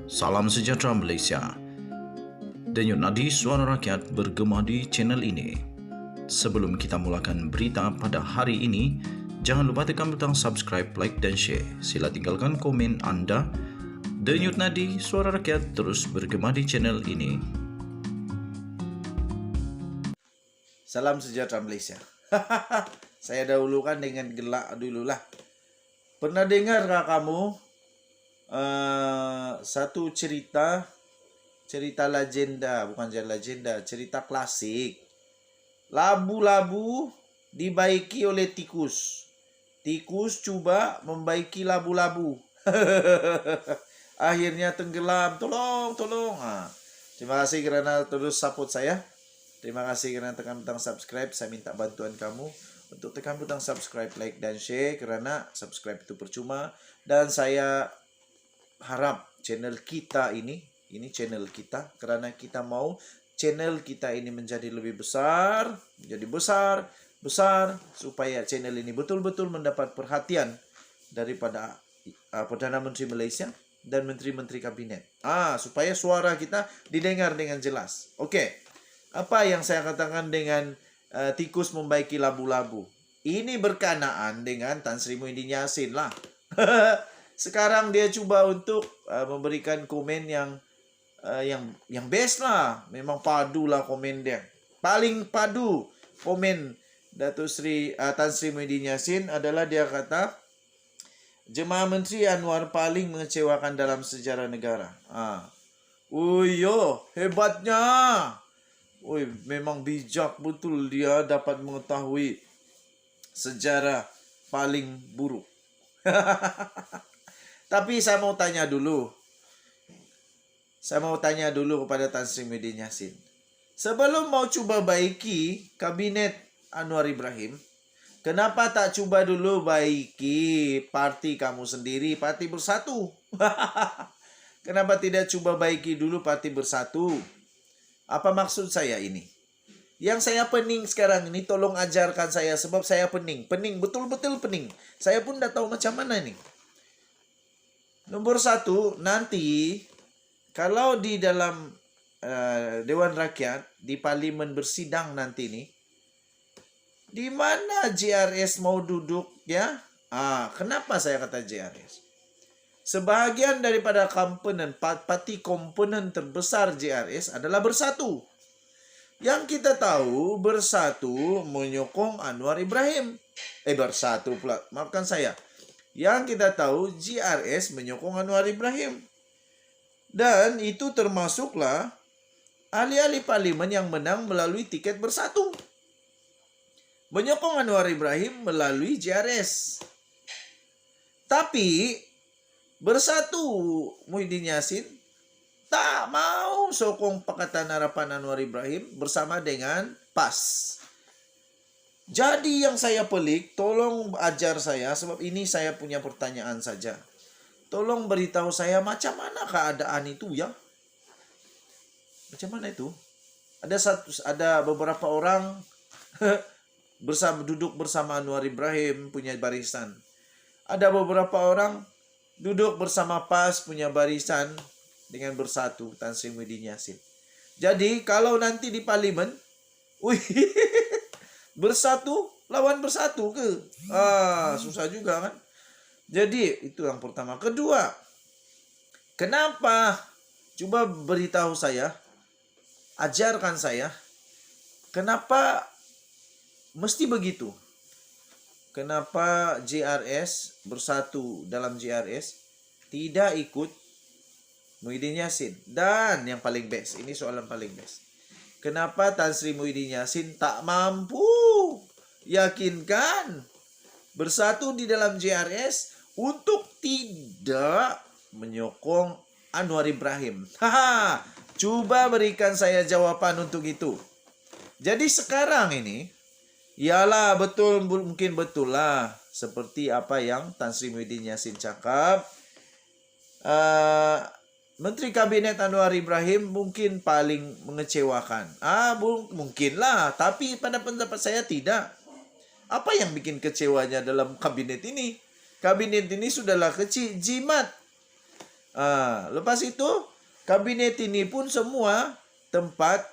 Salam sejahtera Malaysia. Denyut nadi suara rakyat bergema di channel ini. Sebelum kita mulakan berita pada hari ini, jangan lupa tekan butang subscribe, like dan share. Sila tinggalkan komen anda. Denyut nadi suara rakyat terus bergema di channel ini. Salam sejahtera Malaysia. Saya dahulukan dengan gelak dululah. Pernah dengar gak kamu satu cerita legenda, bukan legenda, cerita klasik. Labu-labu dibaiki oleh tikus. Tikus coba membaiki labu-labu. Akhirnya tenggelam. Tolong. Terima kasih kerana terus support saya. Terima kasih kerana tekan butang subscribe. Saya minta bantuan kamu untuk tekan butang subscribe, like dan share, kerana subscribe itu percuma. Dan saya harap channel kita ini channel kita, kerana kita mau channel kita ini menjadi lebih besar, menjadi besar supaya channel ini betul-betul mendapat perhatian daripada Perdana Menteri Malaysia dan menteri-menteri kabinet. Supaya suara kita didengar dengan jelas. Okey. Apa yang saya katakan dengan tikus membaiki labu-labu? Ini berkenaan dengan Tan Sri Muhyiddin Yassin lah. Sekarang dia cuba untuk memberikan komen yang best lah. Memang padu lah komen dia. Paling padu komen Tan Sri Muhyiddin Yassin adalah dia kata, Jemaah Menteri Anwar paling mengecewakan dalam sejarah negara. Hebatnya. Memang bijak betul dia dapat mengetahui sejarah paling buruk. Tapi saya mau tanya dulu kepada Tan Sri Muhyiddin Yassin. Sebelum mau cuba baiki kabinet Anwar Ibrahim, kenapa tak cuba dulu baiki parti kamu sendiri, Parti Bersatu? Kenapa tidak cuba baiki dulu Parti Bersatu? Apa maksud saya ini? Yang saya pening sekarang ini, tolong ajarkan saya, sebab saya pening, betul-betul pening. Saya pun dah tahu macam mana ini. Nombor satu, nanti kalau di dalam Dewan Rakyat, di Parlimen bersidang nanti ni, di mana JRS mau duduk ya? Kenapa saya kata JRS? Sebahagian daripada parti komponen terbesar JRS adalah Bersatu. Yang kita tahu Bersatu menyokong Anwar Ibrahim. Bersatu pula, maafkan saya. Yang kita tahu JRS menyokong Anwar Ibrahim. Dan itu termasuklah ahli-ahli parlimen yang menang melalui tiket Bersatu. Menyokong Anwar Ibrahim melalui JRS. Tapi Bersatu Muhyiddin Yassin tak mau sokong Pakatan Harapan Anwar Ibrahim bersama dengan PAS. Jadi yang saya pelik, tolong ajar saya, sebab ini saya punya pertanyaan saja. Tolong beritahu saya macam mana keadaan itu ya? Macam mana itu? Ada beberapa orang duduk bersama Anwar Ibrahim punya barisan. Ada beberapa orang duduk bersama PAS punya barisan dengan Bersatu Tan Sri Muhyiddin Yassin. Jadi kalau nanti di parlimen, Bersatu lawan Bersatu ke? Susah juga kan? Jadi itu yang pertama. Kedua, kenapa? Coba beritahu saya, ajarkan saya, kenapa mesti begitu? Kenapa JRS Bersatu dalam JRS tidak ikut Muhyiddin Yassin? Dan yang paling best, ini soalan paling best. Kenapa Tan Sri Muhyiddin Yassin tak mampu yakinkan Bersatu di dalam JRS untuk tidak menyokong Anwar Ibrahim? Coba berikan saya jawapan untuk itu. Jadi sekarang ini, ialah mungkin betul lah seperti apa yang Tan Sri Muhyiddin Yassin cakap. Menteri Kabinet Anwar Ibrahim mungkin paling mengecewakan. Mungkinlah, tapi pada pendapat saya tidak. Apa yang bikin kecewanya dalam kabinet ini? Kabinet ini sudahlah kecil, jimat. Lepas itu kabinet ini pun semua tempat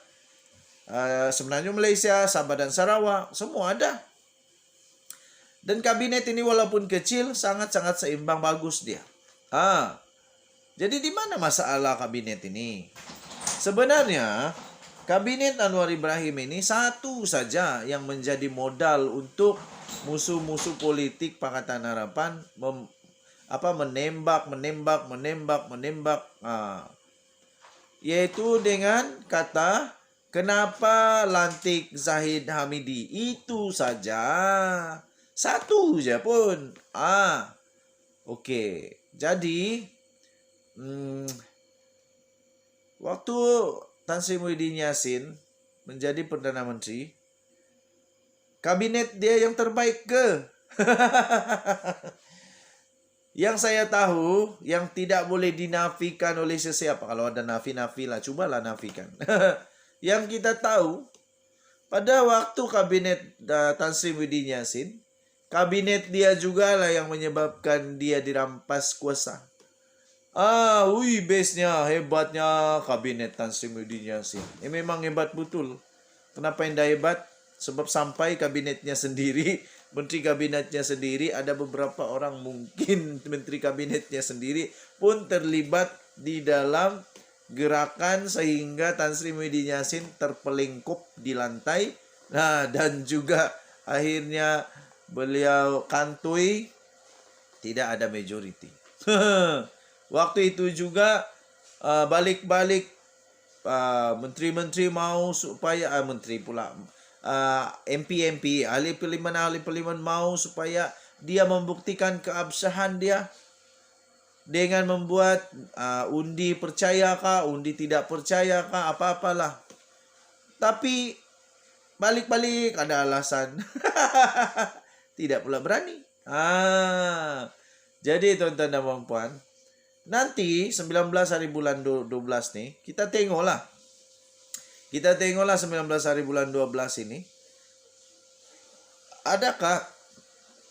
sebenarnya Malaysia, Sabah dan Sarawak semua ada. Dan kabinet ini walaupun kecil sangat-sangat seimbang, bagus dia. Jadi di mana masalah kabinet ini? Sebenarnya kabinet Anwar Ibrahim ini satu saja yang menjadi modal untuk musuh-musuh politik Pakatan Harapan menembak, yaitu dengan kata kenapa lantik Zahid Hamidi, itu saja. Satu saja pun. Oke. Jadi waktu Tan Sri Muhyiddin Yassin menjadi Perdana Menteri, kabinet dia yang terbaik ke? Yang saya tahu, yang tidak boleh dinafikan oleh sesiapa. Kalau ada nafi-nafi lah, cobalah nafikan. Yang kita tahu, pada waktu kabinet Tan Sri Muhyiddin Yassin, kabinet dia juga lah yang menyebabkan dia dirampas kuasa. Base-nya, hebatnya kabinet Tan Sri Muhyiddin Yassin. Memang hebat betul. Kenapa indah hebat? Sebab sampai kabinetnya sendiri, menteri kabinetnya sendiri, ada beberapa orang mungkin menteri kabinetnya sendiri pun terlibat di dalam gerakan sehingga Tan Sri Muhyiddin Yassin terpelingkup di lantai. Dan juga akhirnya beliau kantoi, tidak ada majority. Waktu itu juga balik-balik menteri-menteri mau supaya MP ahli parlimen mau supaya dia membuktikan keabsahan dia dengan membuat undi percayakah, undi tidak percayakah, apa-apalah. Tapi balik-balik ada alasan. Tidak pula berani. Jadi tuan-tuan dan puan-puan, nanti 19 hari bulan 12 nih, kita tengoklah 19 hari bulan 12 ini, adakah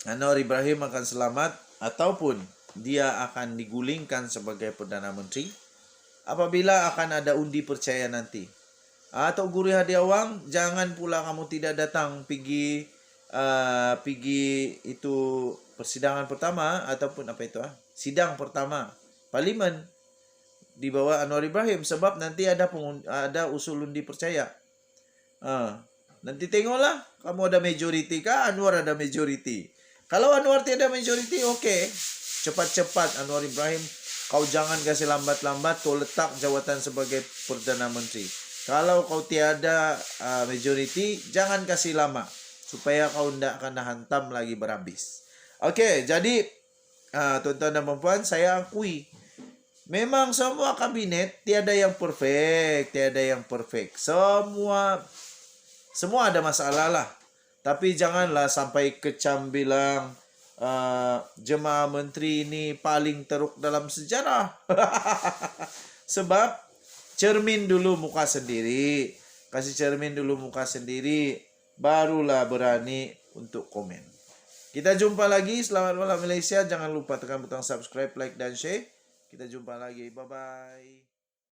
Anwar Ibrahim akan selamat ataupun dia akan digulingkan sebagai Perdana Menteri apabila akan ada undi percaya nanti. Atau Guru hadiah wang, jangan pula kamu tidak datang pergi itu persidangan pertama ataupun sidang pertama parlimen di bawah Anwar Ibrahim, sebab nanti ada usul undi percaya. Nanti tengoklah, kamu ada majority kah, Anwar ada majority. Kalau Anwar tiada majority, oke. Cepat-cepat Anwar Ibrahim, kau jangan kasih lambat-lambat, kau letak jawatan sebagai Perdana Menteri. Kalau kau tiada majority, jangan kasih lama supaya kau tidak akan hantam lagi berhabis. Oke, jadi tuan-tuan dan puan, saya akui memang semua kabinet tiada yang perfect, Semua ada masalah lah. Tapi janganlah sampai kecam bilang jemaah menteri ini paling teruk dalam sejarah. Sebab cermin dulu muka sendiri, kasih cermin dulu muka sendiri, barulah berani untuk komen. Kita jumpa lagi. Selamat malam Malaysia. Jangan lupa tekan butang subscribe, like dan share. Kita jumpa lagi. Bye-bye.